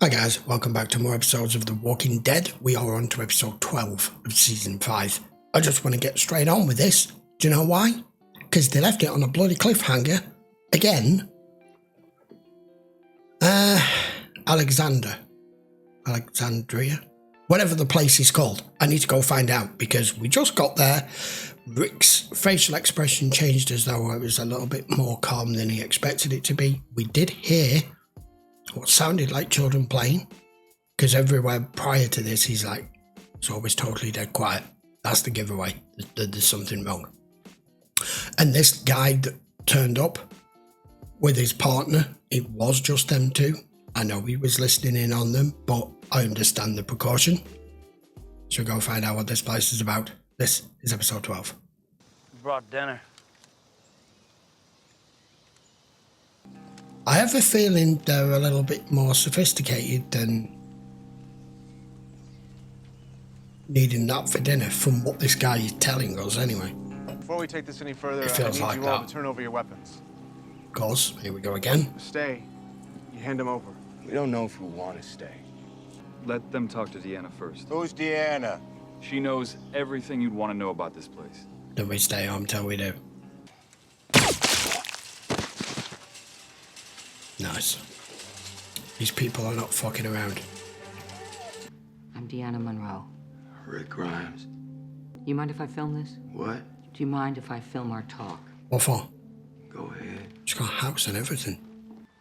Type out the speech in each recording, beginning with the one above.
Hi guys, welcome back to more episodes of The Walking Dead. We are on to episode 12 of season 5. I just want to get straight on with this. Do you know why? Because they left it on a bloody cliffhanger. Again. Alexandria? Whatever the place is called. I need to go find out because we just got there. Rick's facial expression changed as though it was a little bit more calm than he expected it to be. We did hear what sounded like children playing, because everywhere prior to this he's like, it's always totally dead quiet. That's the giveaway. There's something wrong. And this guy that turned up with his partner, it was just them two. I know he was listening in on them, but I understand the precaution. So we'll go find out what this place is about. This is episode 12. Brought dinner. I have a feeling they're a little bit more sophisticated than needing that for dinner, from what this guy is telling us anyway. Before we take this any further, It feels I like need you all that. to turn over your weapons. Of course, here we go again. Stay. You hand them over. We don't know if we want to stay. Let them talk to Deanna first. Who's Deanna? She knows everything you'd want to know about this place. Don't we stay home till we do. Nice. These people are not fucking around. I'm Deanna Monroe. Rick Grimes. You mind if I film this? What? Do you mind if I film our talk? What for? Go ahead. She's got a house and everything.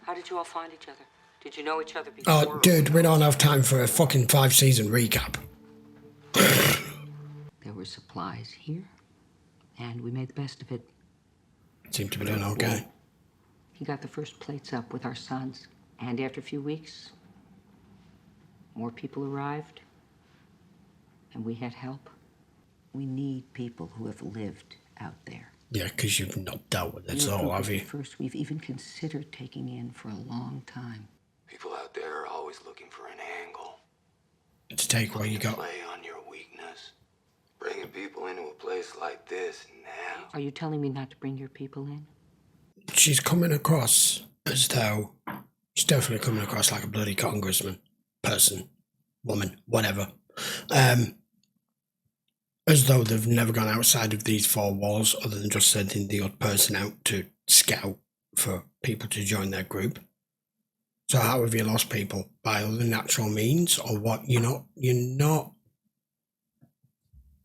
How did you all find each other? Did you know each other before? Oh, dude, we don't have time for a fucking 5-season recap. There were supplies here, and we made the best of it. Seem to be doing okay. He got the first plates up with our sons, and after a few weeks, more people arrived, and we had help. We need people who have lived out there. Yeah, because you've not dealt with it You're a all, group have of the you? first we've even considered taking in for a long time. People out there are always looking for an angle. To take what you got. Play on your weakness. Bringing people into a place like this now. Are you telling me not to bring your people in? She's coming across as though she's definitely coming across like a bloody congressman, person, woman, whatever. As though they've never gone outside of these four walls other than just sending the odd person out to scout for people to join their group. So how have you lost people? By other natural means or what? You're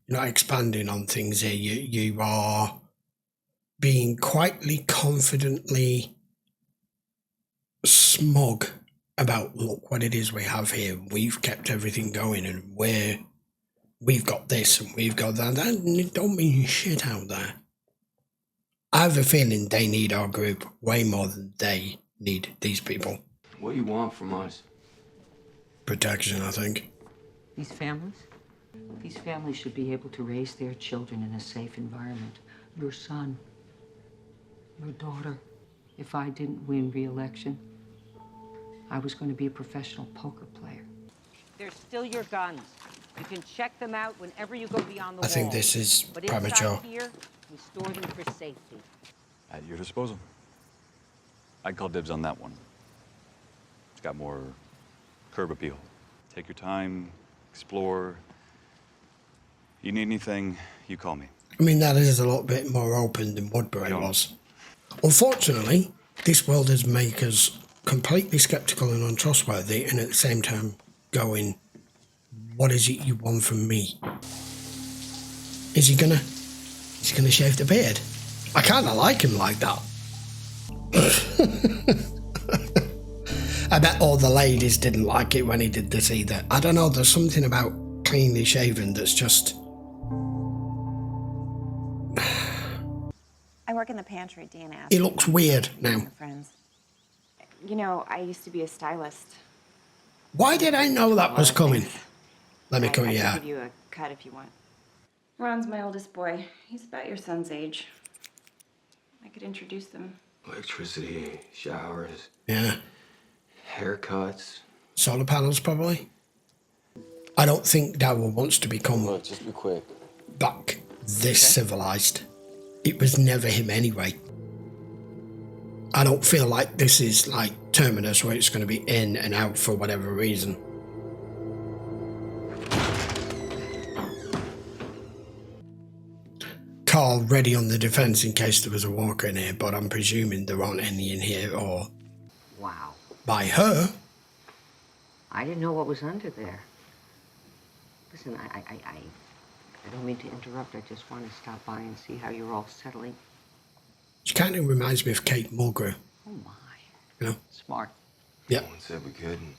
not expanding on things here. You are being quietly, confidently smug about, look what it is we have here. We've kept everything going and we've got this and we've got that. That don't mean shit out there. I have a feeling they need our group way more than they need these people. What do you want from us? Protection, I think. These families should be able to raise their children in a safe environment. Your son, your daughter. If I didn't win re-election, I was going to be a professional poker player. They're still your guns. You can check them out whenever you go beyond the wall. I think this is but premature. inside here, we store them for safety. At your disposal. I'd call dibs on that one. It's got more curb appeal. Take your time, explore. You need anything, you call me. I mean, that is a little bit more open than Woodbury was. Unfortunately, this world has made us completely skeptical and untrustworthy, and at the same time going, what is it you want from me? Is he gonna shave the beard? I kinda like him like that. I bet all the ladies didn't like it when he did this either. I don't know, there's something about cleanly shaven that's just... I work in the pantry, Deanna asked. It looks weird now. Friends. You know, I used to be a stylist. Why did I know that was coming? Let me come I here. can give you a cut if you want. Ron's my oldest boy. He's about your son's age. I could introduce them. Electricity, showers, Yeah. haircuts. Solar panels, probably. I don't think Daryl wants to become Look, just be quick. back this civilized. It was never him anyway. I don't feel like this is like Terminus where it's going to be in and out for whatever reason. Carl ready on the defense in case there was a walker in here, but I'm presuming there aren't any in here or Wow. by her. I didn't know what was under there. Listen, I don't mean to interrupt. I just want to stop by and see how you're all settling. She kind of reminds me of Kate Mulgrew. Oh, my. You know? Smart. Yeah. No one said we couldn't.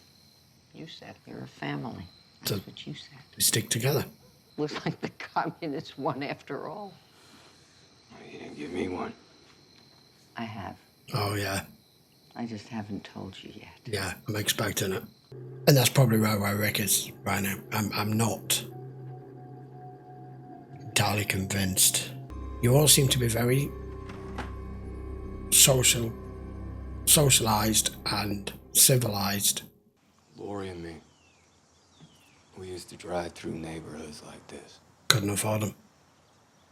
You said you're a family. That's So- what you said. We stick together. Looks like the communists won after all. You didn't give me one. I have. Oh, yeah. I just haven't told you yet. Yeah, I'm expecting it. And that's probably right where Rick is right now. I'm not entirely convinced. You all seem to be very socialized and civilized. Lori and me, we used to drive through neighborhoods like this, Couldn't afford them.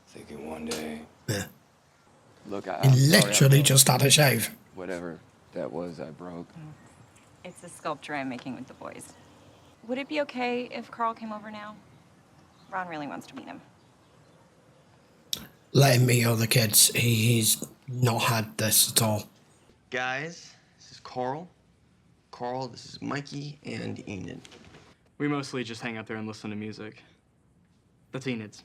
thinking one day, Yeah. Look, He literally just had a shave. whatever that was, I broke. It's a sculpture I'm making with the boys. Would it be okay if Carl came over now? Ron really wants to meet him. Let him meet other kids. He's not had this at all. Guys, this is Carl. Carl, this is Mikey and Enid. We mostly just hang out there and listen to music. That's Enid's.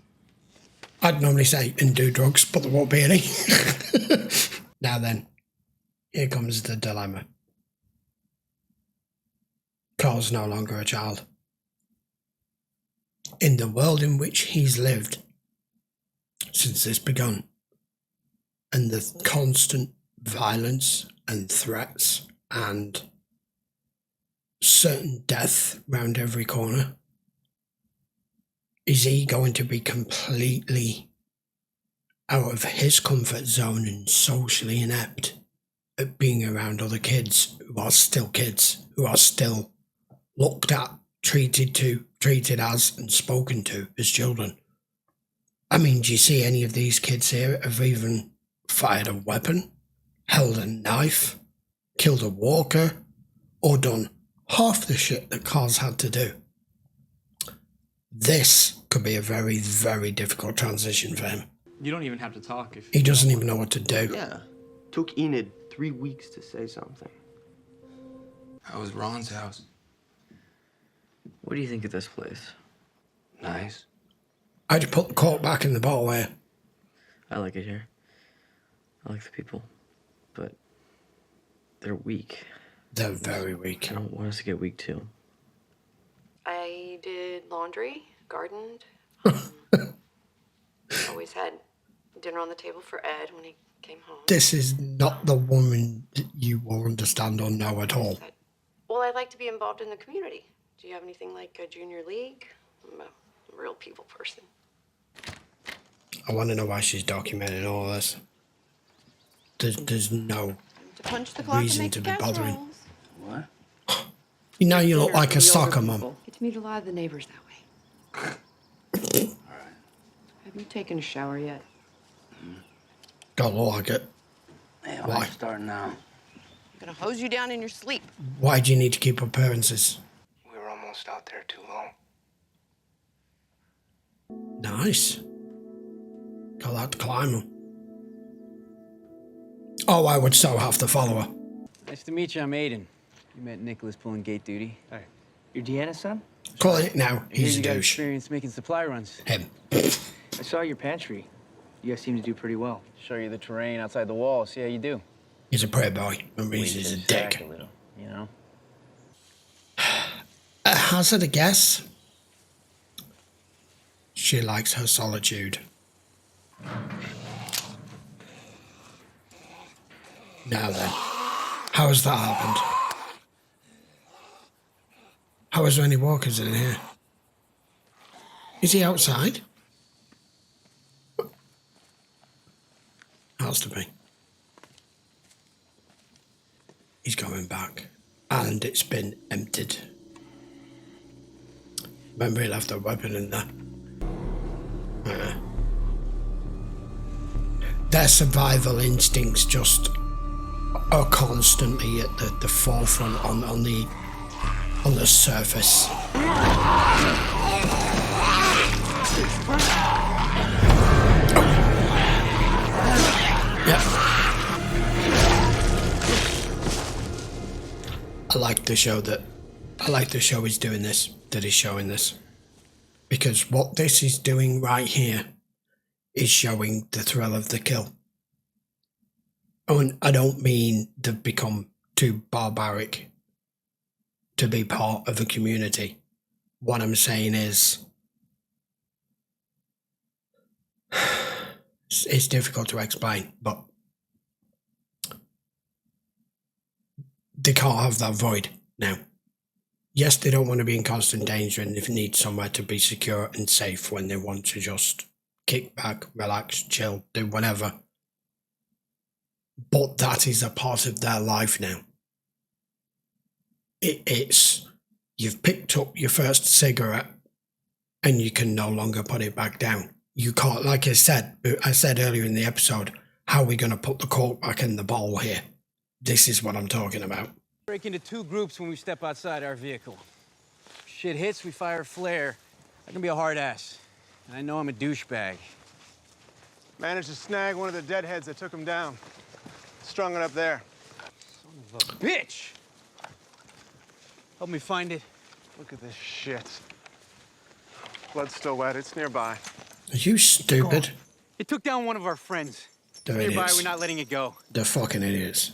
I'd normally say and do drugs, but there won't be any. Now then, here comes the dilemma. Carl's no longer a child. In the world in which he's lived since this begun, and the constant violence and threats and certain death round every corner, is he going to be completely out of his comfort zone and socially inept at being around other kids, who are still looked at, treated as, and spoken to as children? I mean, do you see any of these kids here have even fired a weapon, held a knife, killed a walker, or done half the shit that Carl's had to do? This could be a very, very difficult transition for him. You don't even have to talk if He doesn't even know what to do. Yeah, took Enid 3 weeks to say something. how was Ron's house? What do you think of this place? Nice. I'd put the cork back in the bottle here. I like it here. I like the people, but they're weak. They're very weak. I don't want us to get weak too. I did laundry, gardened. Always had dinner on the table for Ed when he came home. This is not the woman that you will understand or know at all. Well, I like to be involved in the community. Do you have anything like a junior league? I'm a real people person. I want to know why she's documenting all this. There's no To punch the clock and reason make to the be bothering. casseroles. What? You know, you look Dinner like for a the soccer older mum. people. Get to meet a lot of the neighbors that way. Have you taken a shower yet? Don't look like it. Yeah, Why? I'm starting now. I'm gonna hose you down in your sleep. Why do you need to keep appearances? We were almost out there too long. Nice. Got that climber. Oh, I would so have to follow her. Nice to meet you. I'm Aiden. You met Nicholas pulling gate duty. Hey, you're Deanna's son? Calling it now. I hear He's you a got douche. experience making supply runs. Him. I saw your pantry. You guys seem to do pretty well. Show you the terrain outside the wall. See how you do. He's a pretty boy. Remember, he's a dick. A little, you know. A hazard a guess. She likes her solitude. Now then, how has that happened? How is there any walkers in here? Is he outside? Has to be. He's going back, and it's been emptied. Remember, he left a weapon in there. Their survival instincts just are constantly at the forefront on the surface. Yeah. I like the show is doing this, that is showing this. Because what this is doing right here is showing the thrill of the kill. And I don't mean they've become too barbaric to be part of a community. What I'm saying is it's difficult to explain, but they can't have that void now. Yes, they don't want to be in constant danger and they need somewhere to be secure and safe when they want to just kick back, relax, chill, do whatever. But that is a part of their life now. It's you've picked up your first cigarette and you can no longer put it back down. You can't, like I said earlier in the episode, how are we going to put the cork back in the bowl here? This is what I'm talking about. Break into two groups when we step outside our vehicle. Shit hits, we fire a flare. I can be a hard ass. And I know I'm a douchebag. Managed to snag one of the deadheads that took him down. Strung it up there. Son of a bitch! Help me find it. Look at this shit. Blood's still wet. It's nearby. Are you stupid? It took down one of our friends. They're Nearby, idiots. we're not letting it go. They're fucking idiots.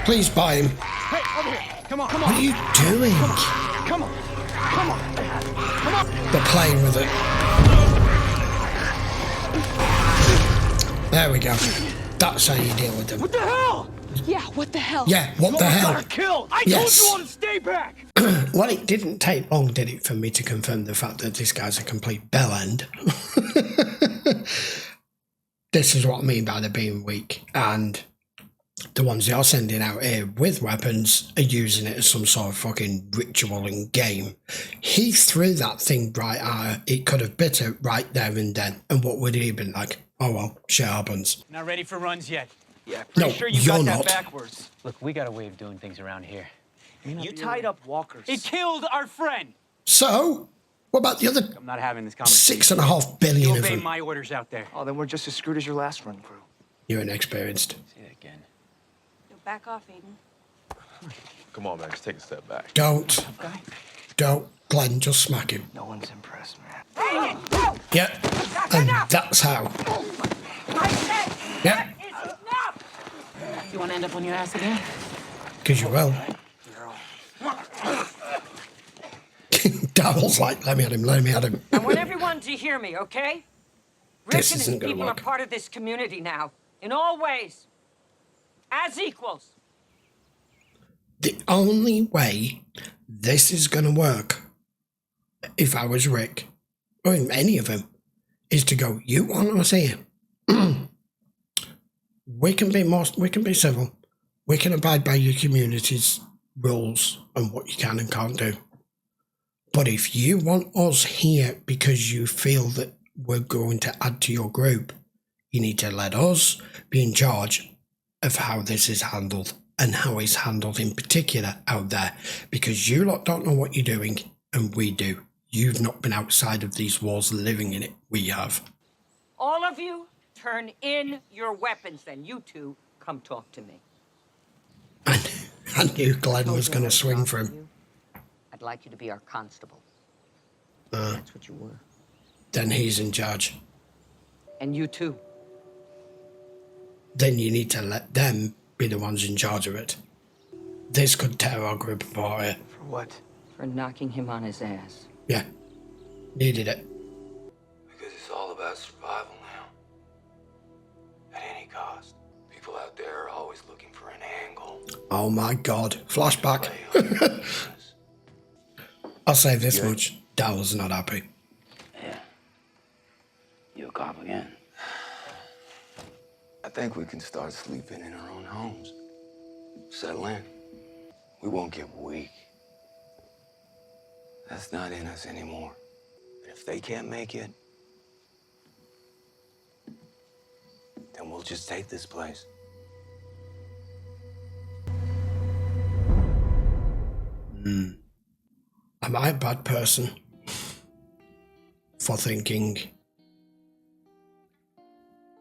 Please buy him. Hey, over here. Come on, come on. What are you doing? Come on. Come on. Come on. They're playing with it. There we go. That's how you deal with them. What the hell? Yeah, what the hell? Yeah, what the hell? Got killed. I Yes. told you all to stay back. Well, it didn't take long, did it, for me to confirm the fact that this guy's a complete bellend. This is what I mean by they're being weak. And the ones they are sending out here with weapons are using it as some sort of fucking ritual and game. He threw that thing right at her. It could have bit her right there and then. And what would he have been like? Oh, well, shit happens. Not ready for runs yet. Yeah, No, pretty sure you you're got not. that backwards. Look, we got a way of doing things around here. You tied up walkers. It killed our friend. So, what about the other I'm not having this conversation. 6.5 billion You of obey them? my orders out there. Oh, then we're just as screwed as your last run crew. You're inexperienced. Say that again. Yo, back off, Aiden. Come on, man. Just take a step back. Don't. Glenn, just smack him. No one's impressed, man. Aiden, no! Yeah, and that's how. I said Yeah, it's enough! You want to end up on your ass again? because you will. Daryl's like, let me at him, let me at him. I want everyone to hear me, okay? Rick This and his isn't gonna people are work. part of this community now, in all ways, as equals. The only way this is going to work, if I was Rick, or any of them, is to go, you want us here. We can be civil. We can abide by your community's rules and what you can and can't do. But if you want us here because you feel that we're going to add to your group, you need to let us be in charge of how this is handled and how it's handled in particular out there, because you lot don't know what you're doing and we do. You've not been outside of these walls living in it. We have. All of you, turn in your weapons, then you two come talk to me. I knew Glenn was going to swing for him. I'd like you to be our constable. That's what you were. Then he's in charge. And you too. Then you need to let them be the ones in charge of it. This could tear our group apart here. For what? For knocking him on his ass. Yeah. Needed it. Because it's all about survival now. At any cost. People out there are always looking for an angle. Oh my God. Flashback. I'll say this much. Daryl's not happy. Yeah. You a cop again? I think we can start sleeping in our own homes. Settle in. We won't get weak. That's not in us anymore. And if they can't make it, then we'll just take this place. Am I a bad person for thinking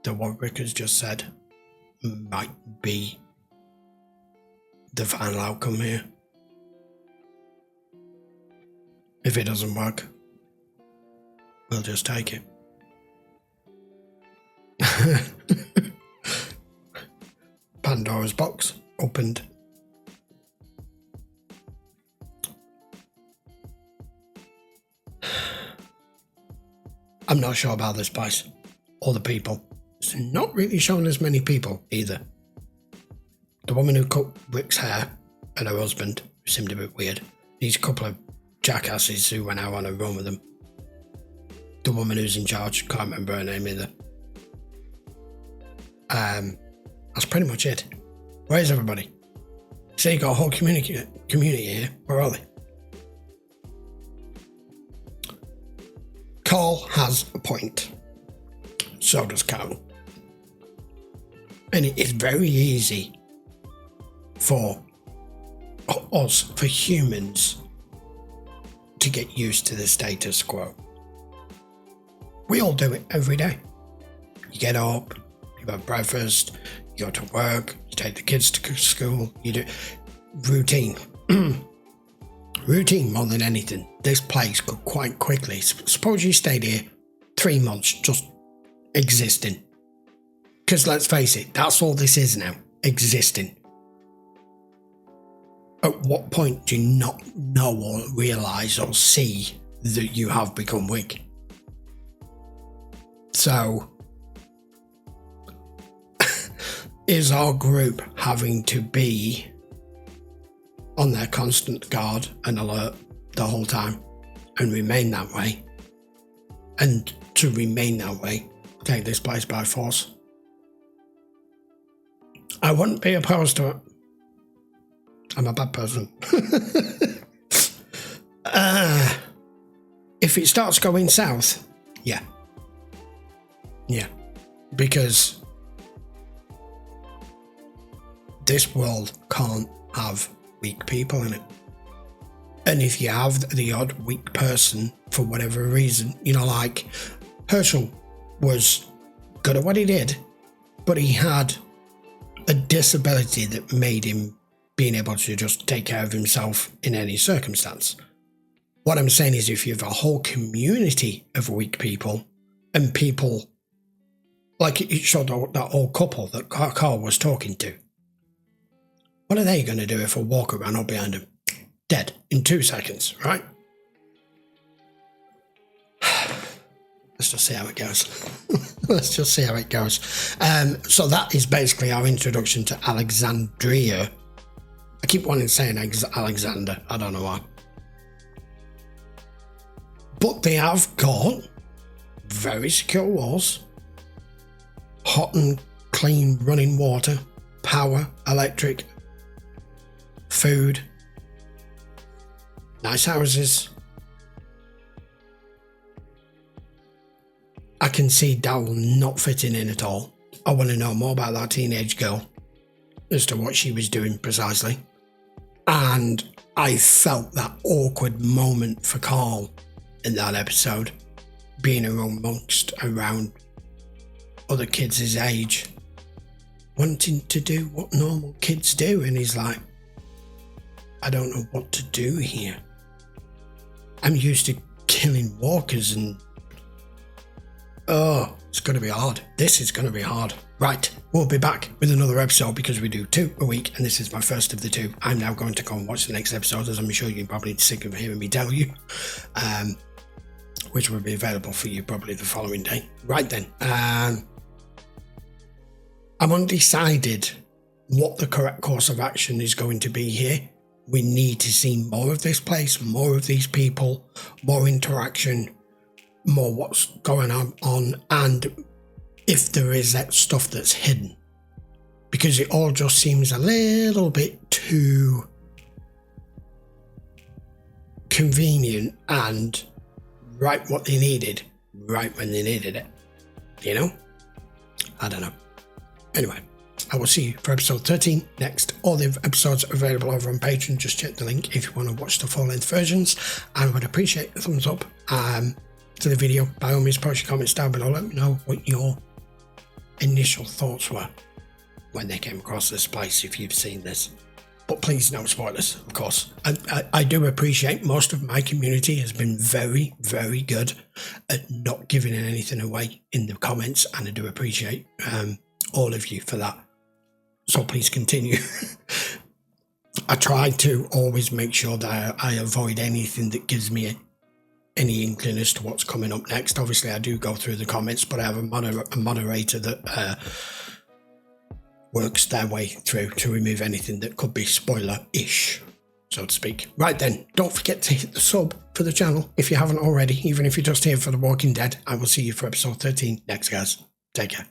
that what Rick has just said might be the final outcome here? If it doesn't work, we'll just take it. Pandora's box opened. I'm not sure about this place or the people. It's not really showing as many people either. The woman who cut Rick's hair and her husband seemed a bit weird. These couple of jackasses who went out on a run with them. The woman who's in charge, can't remember her name either. That's pretty much it. Where's everybody? So you got a whole community here. Where are they? Carl has a point. So does Carol. And it is very easy for us, for humans, to get used to the status quo. We all do it every day. You get up, you have breakfast, you go to work, you take the kids to school, you do routine. Routine more than anything. This place could quite quickly, suppose you stayed here 3 months just existing. Because let's face it, that's all this is now, existing. At what point do you not know or realise or see that you have become weak? So, is our group having to be on their constant guard and alert the whole time and remain that way? And to remain that way, take this place by force? I wouldn't be opposed to it. I'm a bad person. If it starts going south, yeah. Yeah. Because this world can't have weak people in it. And if you have the odd weak person for whatever reason, you know, like Herschel was good at what he did, but he had a disability that made him being able to just take care of himself in any circumstance. What I'm saying is, if you have a whole community of weak people and people, like it showed that old couple that Carl was talking to, what are they going to do if a walker ran up behind them? Dead in 2 seconds, right? Let's just see how it goes. Let's just see how it goes. So that is basically our introduction to Alexandria. I keep wanting to say Alexander. I don't know why. But they have got very secure walls, hot and clean running water, power, electric, food, nice houses. I can see Daryl not fitting in at all. I want to know more about that teenage girl as to what she was doing precisely. And I felt that awkward moment for Carl in that episode, being around other kids his age, wanting to do what normal kids do, and he's like, I don't know what to do here. I'm used to killing walkers and oh, it's going to be hard. This is going to be hard. Right, we'll be back with another episode because we do 2 a week and this is my first of the 2. I'm now going to go and watch the next episode, as I'm sure you're probably sick of hearing me tell you, which will be available for you probably the following day. Right then, I'm undecided what the correct course of action is going to be here. We need to see more of this place, more of these people, more interaction, more what's going on, and if there is that stuff that's hidden, because it all just seems a little bit too convenient and right what they needed right when they needed it, you know? I don't know. Anyway, I will see you for episode 13 next. All the episodes are available over on Patreon. Just check the link if you want to watch the full-length versions. I would appreciate a thumbs up to the video. By all means, post your comments down below. Let me know what your initial thoughts were when they came across this place, if you've seen this. But please, no spoilers, of course. I do appreciate most of my community has been very, very good at not giving anything away in the comments, and I do appreciate all of you for that. So please continue. I try to always make sure that I avoid anything that gives me any inkling as to what's coming up next. Obviously, I do go through the comments, but I have a moderator that works their way through to remove anything that could be spoiler-ish, so to speak. Right then, don't forget to hit the sub for the channel if you haven't already, even if you're just here for The Walking Dead. I will see you for episode 13 next, guys. Take care.